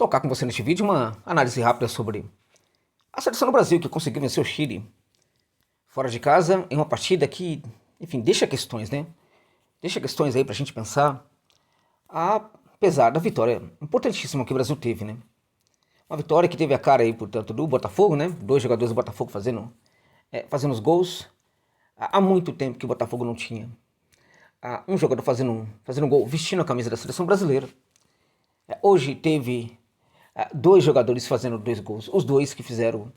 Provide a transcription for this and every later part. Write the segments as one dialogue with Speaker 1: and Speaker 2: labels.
Speaker 1: tocar com você neste vídeo uma análise rápida sobre a seleção do Brasil que conseguiu vencer o Chile fora de casa em uma partida que, enfim, deixa questões, né? Deixa questões aí pra gente pensar, apesar da vitória importantíssima que o Brasil teve, né? Uma vitória que teve a cara aí, portanto, do Botafogo, né? Dois jogadores do Botafogo fazendo os gols. Há muito tempo que o Botafogo não tinha um jogador fazendo um gol vestindo a camisa da seleção brasileira. Hoje teve dois jogadores fazendo dois gols, os dois que fizeram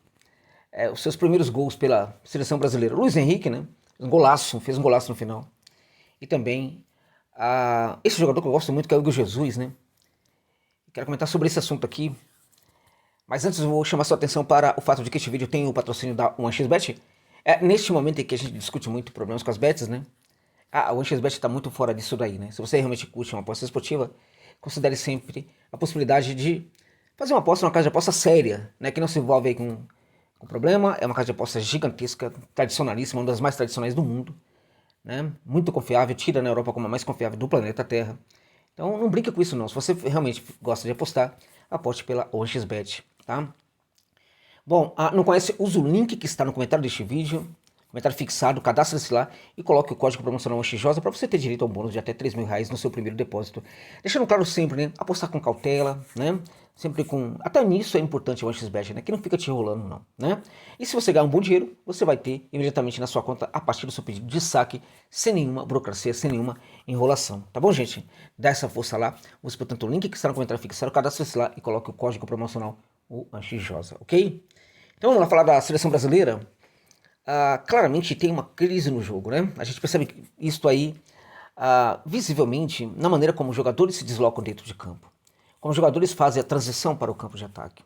Speaker 1: os seus primeiros gols pela seleção brasileira. Luiz Henrique, né? Fez um golaço no final. E também esse jogador que eu gosto muito, que é o Hugo Jesus, né? Quero comentar sobre esse assunto aqui. Mas antes eu vou chamar sua atenção para o fato de que este vídeo tem o patrocínio da 1xBet. Neste momento em que a gente discute muito problemas com as bets, né? A 1xBet está muito fora disso daí, né? Se você realmente curte uma aposta esportiva, considere sempre a possibilidade de fazer uma aposta numa casa de aposta séria, né? Que não se envolve aí com problema. É uma casa de aposta gigantesca, tradicionalíssima, uma das mais tradicionais do mundo, né? Muito confiável, tida na Europa como a mais confiável do planeta Terra. Então não brinca com isso não. Se você realmente gosta de apostar, aposte pela 1xBet, tá? Bom, não conhece? Usa o link que está no comentário deste vídeo, comentário fixado, cadastre-se lá e coloque o código promocional XJOSA para você ter direito a um bônus de até R$3.000 no seu primeiro depósito. Deixando claro sempre, né? Apostar com cautela, né? Sempre com... Até nisso é importante o 1xBet, né? Que não fica te enrolando, não, né? E se você ganhar um bom dinheiro, você vai ter imediatamente na sua conta a partir do seu pedido de saque, sem nenhuma burocracia, sem nenhuma enrolação. Tá bom, gente? Dá essa força lá. Use, portanto, o link que está no comentário fixado, cadastre-se lá e coloque o código promocional XJOSA, ok? Então vamos lá falar da seleção brasileira. Claramente tem uma crise no jogo, né? A gente percebe isso aí visivelmente na maneira como os jogadores se deslocam dentro de campo, como os jogadores fazem a transição para o campo de ataque.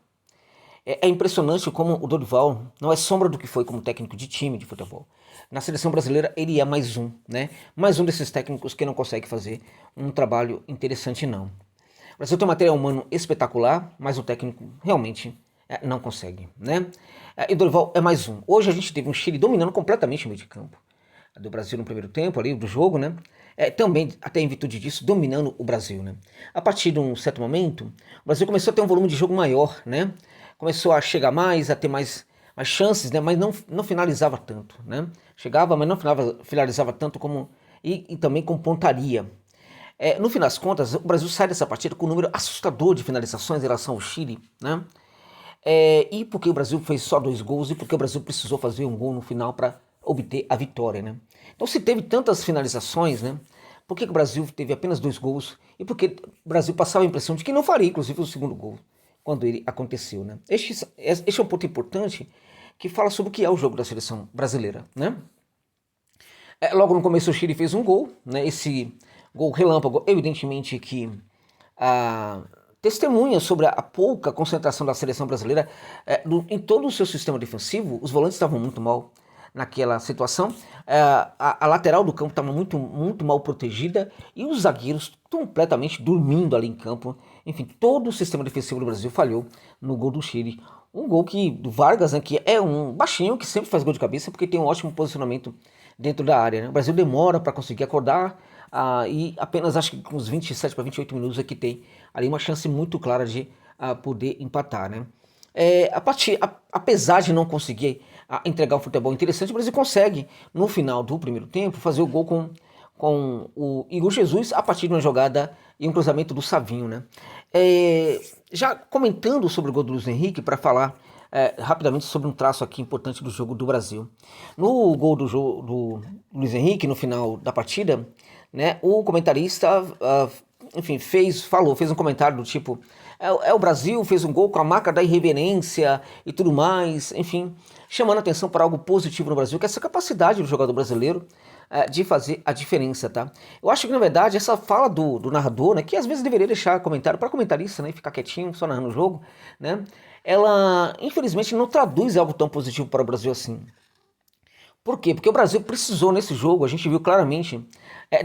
Speaker 1: É impressionante como o Dorival não é sombra do que foi como técnico de time de futebol. Na seleção brasileira ele é mais um, né? Mais um desses técnicos que não consegue fazer um trabalho interessante, não. O Brasil tem um material humano espetacular, mas o técnico realmente não consegue, né? E Dorival é mais um. Hoje a gente teve um Chile dominando completamente o meio de campo do Brasil no primeiro tempo ali, do jogo, né? Também, até em virtude disso, dominando o Brasil, né? A partir de um certo momento, o Brasil começou a ter um volume de jogo maior, né? Começou a chegar mais, a ter mais chances, né? Mas não finalizava tanto, né? Chegava, mas não finalizava tanto como... E também com pontaria. No fim das contas, o Brasil sai dessa partida com um número assustador de finalizações em relação ao Chile, né? E porque o Brasil fez só 2 gols e porque o Brasil precisou fazer um gol no final para obter a vitória, né? Então se teve tantas finalizações, né? Por que o Brasil teve apenas 2 gols? E porque o Brasil passava a impressão de que não faria, inclusive, o segundo gol, quando ele aconteceu, né? Este é um ponto importante que fala sobre o que é o jogo da seleção brasileira, né? Logo no começo o Chile fez um gol, né? Esse gol relâmpago, evidentemente que testemunha sobre a pouca concentração da seleção brasileira em todo o seu sistema defensivo. Os volantes estavam muito mal naquela situação, a lateral do campo estava muito, muito mal protegida e os zagueiros completamente dormindo ali em campo. Enfim, todo o sistema defensivo do Brasil falhou no gol do Chile. Um gol do Vargas, né, que é um baixinho que sempre faz gol de cabeça porque tem um ótimo posicionamento dentro da área, né? O Brasil demora para conseguir acordar e apenas acho que uns 27 para 28 minutos é que tem ali uma chance muito clara de poder empatar, né? Apesar de não conseguir entregar um futebol interessante, o Brasil consegue, no final do primeiro tempo, fazer o gol com o Igor Jesus a partir de uma jogada e um cruzamento do Savinho, né? Já comentando sobre o gol do Luiz Henrique, para falar rapidamente sobre um traço aqui importante do jogo do Brasil. No gol do Luiz Henrique, no final da partida, né, o comentarista enfim, fez um comentário do tipo, o Brasil fez um gol com a marca da irreverência e tudo mais, enfim, chamando a atenção para algo positivo no Brasil, que é essa capacidade do jogador brasileiro de fazer a diferença, tá? Eu acho que, na verdade, essa fala do narrador, né, que às vezes deveria deixar comentário para comentarista, né, ficar quietinho, só narrando o jogo, né, ela, infelizmente, não traduz algo tão positivo para o Brasil assim. Por quê? Porque o Brasil precisou nesse jogo, a gente viu claramente,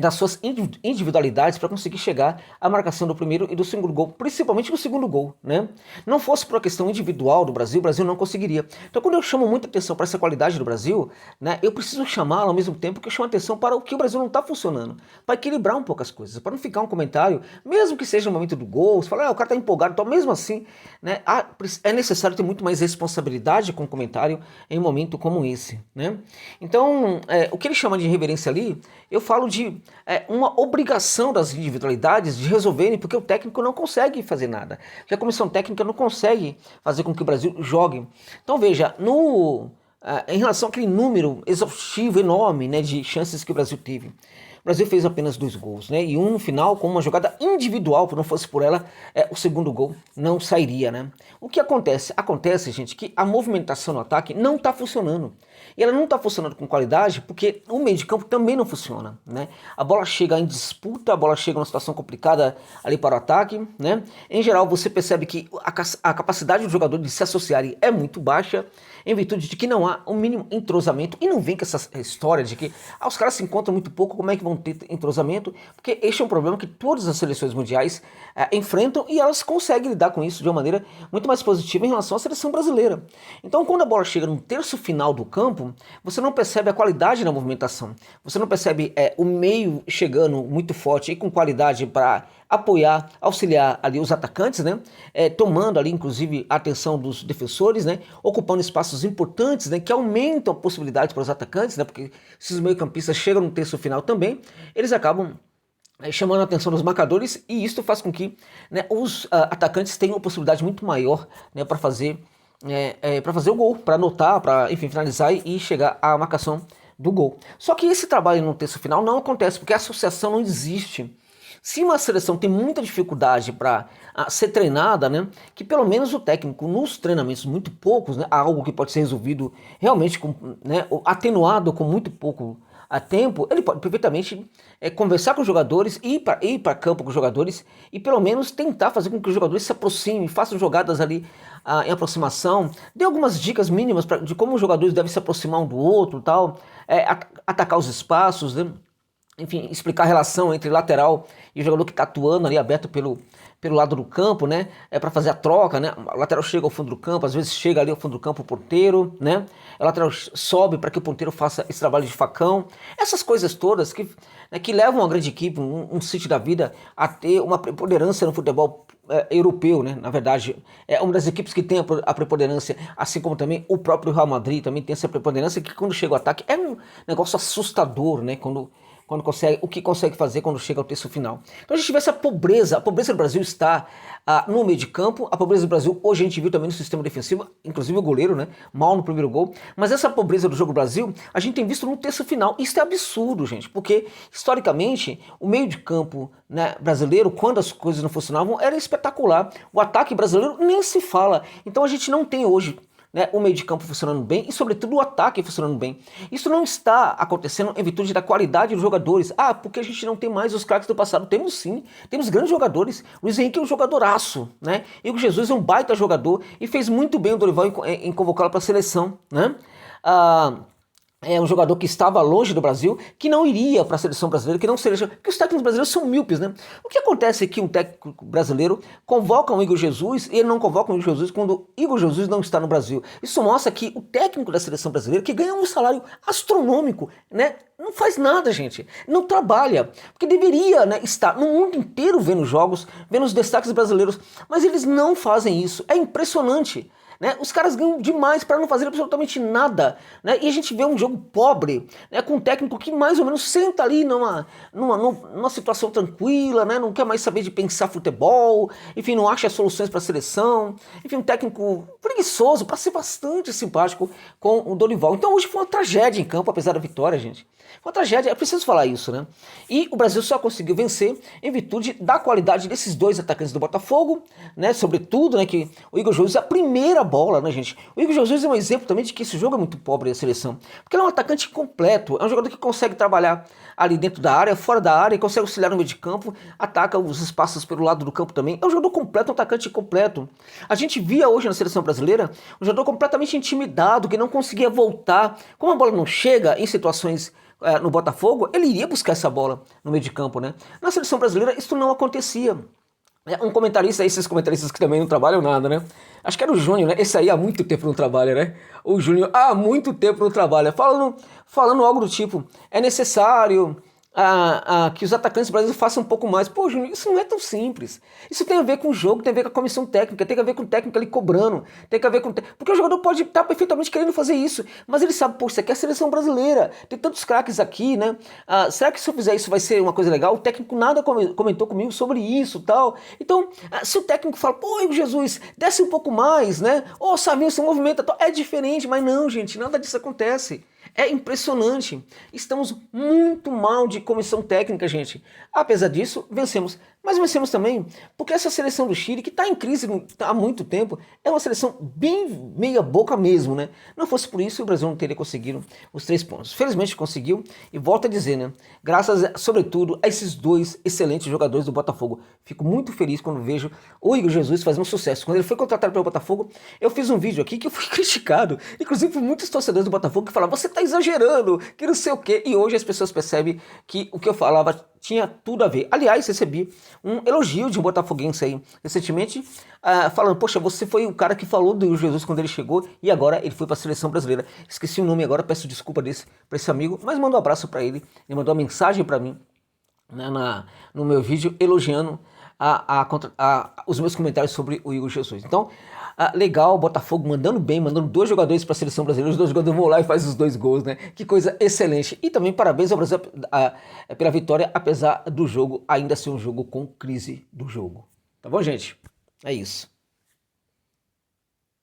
Speaker 1: das suas individualidades para conseguir chegar à marcação do primeiro e do segundo gol, principalmente do segundo gol, né? Não fosse por uma questão individual do Brasil, o Brasil não conseguiria. Então, quando eu chamo muita atenção para essa qualidade do Brasil, né, eu preciso chamá-la ao mesmo tempo que eu chamo atenção para o que o Brasil não está funcionando, para equilibrar um pouco as coisas, para não ficar um comentário, mesmo que seja no momento do gol, você fala, o cara está empolgado, então mesmo assim, né, é necessário ter muito mais responsabilidade com o comentário em um momento como esse, né? Então, o que ele chama de reverência ali, eu falo de uma obrigação das individualidades de resolverem, porque o técnico não consegue fazer nada. Porque a comissão técnica não consegue fazer com que o Brasil jogue. Então veja, em relação àquele número exaustivo, enorme, né, de chances que o Brasil teve, o Brasil fez apenas 2 gols, né? E um no final com uma jogada individual, se não fosse por ela, o segundo gol não sairia, né? O que acontece? Acontece, gente, que a movimentação no ataque não está funcionando. E ela não está funcionando com qualidade porque o meio de campo também não funciona, né? A bola chega em disputa, a bola chega numa situação complicada ali para o ataque, né? Em geral, você percebe que a capacidade do jogador de se associarem é muito baixa, em virtude de que não há um mínimo entrosamento. E não vem com essa história de que os caras se encontram muito pouco, como é que vão ter entrosamento? Porque este é um problema que todas as seleções mundiais enfrentam e elas conseguem lidar com isso de uma maneira muito mais positiva em relação à seleção brasileira. Então, quando a bola chega no terço final do campo, você não percebe a qualidade na movimentação, você não percebe o meio chegando muito forte e com qualidade para apoiar, auxiliar ali os atacantes, né? Tomando ali inclusive a atenção dos defensores, né? Ocupando espaços importantes, né? Que aumentam a possibilidade para os atacantes, né? Porque se os meio-campistas chegam no terço final também, eles acabam chamando a atenção dos marcadores, e isso faz com que, né, os atacantes tenham uma possibilidade muito maior, né, para fazer o gol, para anotar, para enfim finalizar e chegar à marcação do gol. Só que esse trabalho no terço final não acontece porque a associação não existe. Se uma seleção tem muita dificuldade para ser treinada, né, que pelo menos o técnico nos treinamentos muito poucos, né, algo que pode ser resolvido realmente atenuado com muito pouco a tempo, ele pode perfeitamente conversar com os jogadores, ir para campo com os jogadores e pelo menos tentar fazer com que os jogadores se aproximem, façam jogadas ali em aproximação, dê algumas dicas mínimas de como os jogadores devem se aproximar um do outro, tal, atacar os espaços, né? Enfim, explicar a relação entre lateral e o jogador que está atuando ali aberto pelo lado do campo, né? Para fazer a troca, né? O lateral chega ao fundo do campo, às vezes chega ali ao fundo do campo o ponteiro, né? O lateral sobe para que o ponteiro faça esse trabalho de facão. Essas coisas todas que levam uma grande equipe, um City da vida, a ter uma preponderância no futebol europeu, né? Na verdade, é uma das equipes que tem a preponderância, assim como também o próprio Real Madrid também tem essa preponderância, que quando chega o ataque é um negócio assustador, né? Quando consegue, o que consegue fazer quando chega ao terço final. Então a gente vê essa pobreza. A pobreza do Brasil está no meio de campo. A pobreza do Brasil hoje a gente viu também no sistema defensivo, inclusive o goleiro, né, mal no primeiro gol. Mas essa pobreza do jogo do Brasil a gente tem visto no terço final. Isso é absurdo, gente, porque historicamente o meio de campo, né, brasileiro, quando as coisas não funcionavam, era espetacular. O ataque brasileiro nem se fala. Então a gente não tem hoje, né, o meio de campo funcionando bem e, sobretudo, o ataque funcionando bem. Isso não está acontecendo em virtude da qualidade dos jogadores. Porque a gente não tem mais os craques do passado. Temos sim, temos grandes jogadores. Luiz Henrique é um jogadoraço, né? Igor Jesus é um baita jogador e fez muito bem o Dorival em convocá-lo para a seleção, né? É um jogador que estava longe do Brasil, que não iria para a seleção brasileira, que não seria, porque os técnicos brasileiros são míopes, né? O que acontece é que um técnico brasileiro convoca o Igor Jesus e ele não convoca o Igor Jesus quando o Igor Jesus não está no Brasil. Isso mostra que o técnico da seleção brasileira, que ganha um salário astronômico, né, não faz nada, gente, não trabalha, porque deveria, né, estar no mundo inteiro vendo jogos, vendo os destaques brasileiros, mas eles não fazem isso. É impressionante. Né? Os caras ganham demais para não fazer absolutamente nada, né? E a gente vê um jogo pobre, né? Com um técnico que mais ou menos senta ali numa situação tranquila, né? Não quer mais saber de pensar futebol, enfim, não acha soluções para a seleção, enfim, um técnico preguiçoso, para ser bastante simpático com o Dorival. Então hoje foi uma tragédia em campo, apesar da vitória, gente. Foi uma tragédia, é preciso falar isso, né? E o Brasil só conseguiu vencer em virtude da qualidade desses dois atacantes do Botafogo, né? Sobretudo, né, que o Igor Jesus, a primeira bola, né, gente? O Igor Jesus é um exemplo também de que esse jogo é muito pobre da seleção, porque ele é um atacante completo, é um jogador que consegue trabalhar ali dentro da área, fora da área, consegue auxiliar no meio de campo, ataca os espaços pelo lado do campo também. É um jogador completo, um atacante completo. A gente via hoje na seleção brasileira um jogador completamente intimidado, que não conseguia voltar. Como a bola não chega em situações no Botafogo, ele iria buscar essa bola no meio de campo, né? Na seleção brasileira isso não acontecia. Um comentarista, esses comentaristas que também não trabalham nada, né? Acho que era o Júnior, né? Esse aí há muito tempo não trabalha, né? O Júnior há muito tempo não trabalha. Falando algo do tipo, é necessário que os atacantes brasileiros façam um pouco mais. Pô, Júnior, isso não é tão simples. Isso tem a ver com o jogo, tem a ver com a comissão técnica, tem a ver com o técnico ali cobrando, tem a ver com... Porque o jogador pode estar perfeitamente querendo fazer isso, mas ele sabe, pô, isso aqui é a seleção brasileira, tem tantos craques aqui, né? Será que se eu fizer isso vai ser uma coisa legal? O técnico nada comentou comigo sobre isso, tal. Então, se o técnico fala, pô, Igor Jesus, desce um pouco mais, né? Ô, Savinho, seu movimento é diferente, mas não, gente, nada disso acontece. É impressionante. Estamos muito mal de comissão técnica, gente. Apesar disso, vencemos. Mas vencemos também porque essa seleção do Chile, que está em crise há muito tempo, é uma seleção bem meia boca mesmo, né? Não fosse por isso, o Brasil não teria conseguido os 3 pontos. Felizmente conseguiu, e volto a dizer, né? Graças, sobretudo, a esses dois excelentes jogadores do Botafogo. Fico muito feliz quando vejo o Igor Jesus fazendo sucesso. Quando ele foi contratado pelo Botafogo, eu fiz um vídeo aqui que eu fui criticado, inclusive por muitos torcedores do Botafogo que falaram, você tá exagerando, que não sei o quê. E hoje as pessoas percebem que o que eu falava tinha tudo a ver. Aliás, recebi um elogio de um botafoguense aí recentemente, falando, poxa, você foi o cara que falou do Jesus quando ele chegou e agora ele foi para a seleção brasileira. Esqueci o nome agora, peço desculpa para esse amigo, mas mando um abraço para ele. Ele mandou uma mensagem para mim, né, no meu vídeo elogiando os meus comentários sobre o Igor Jesus. Então, legal, o Botafogo mandando bem, mandando 2 jogadores para a seleção brasileira, os 2 jogadores vão lá e fazem os 2 gols, né? Que coisa excelente. E também parabéns ao Brasil pela vitória, apesar do jogo ainda ser um jogo com crise do jogo. Tá bom, gente? É isso.